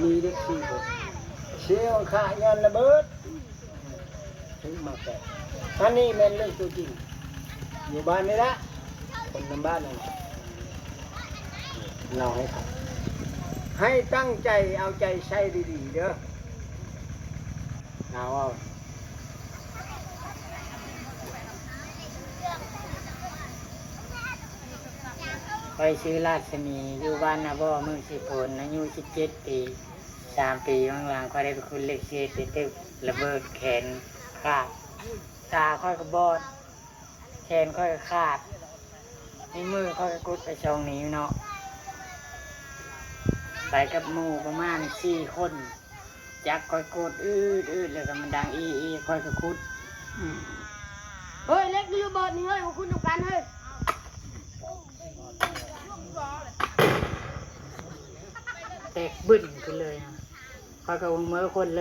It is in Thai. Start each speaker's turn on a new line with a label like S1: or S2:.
S1: มีเด็กสี่คนเชี่ยวขายันระเบิดถึงมาแก่อันนี้เป็นเรื่องตัวจริงอยู่บ้านนี่ละคนในบ้านนั่นเราให้ครับให้ตั้งใจเอาใจใช้ดีๆเด้อเอา
S2: ไปชื่อราชนีอยู่บ้านนาบ่อเมืองสิผลอายุ17 ปี3 ปีข้างหลังค่อยได้เป็นคนเล็กเศษตึกระเบิดแขนขาดตาค่อยก็บอดแขนค่อยก็ขาดในมือค่อยก็กุดไปช่องนี้เนาะไปกับหมู่ประมาณ4 คนจักค่อยกดอืดแล้วก็มันดังอีค่อยก็คุด
S3: เฮ้ยเล็กอยู่บนนี่เฮ้ยมาคุณต้องการเฮ้ย
S2: แตกบึ้นขึ้นเลยค่อยก็เมื่อคนเลย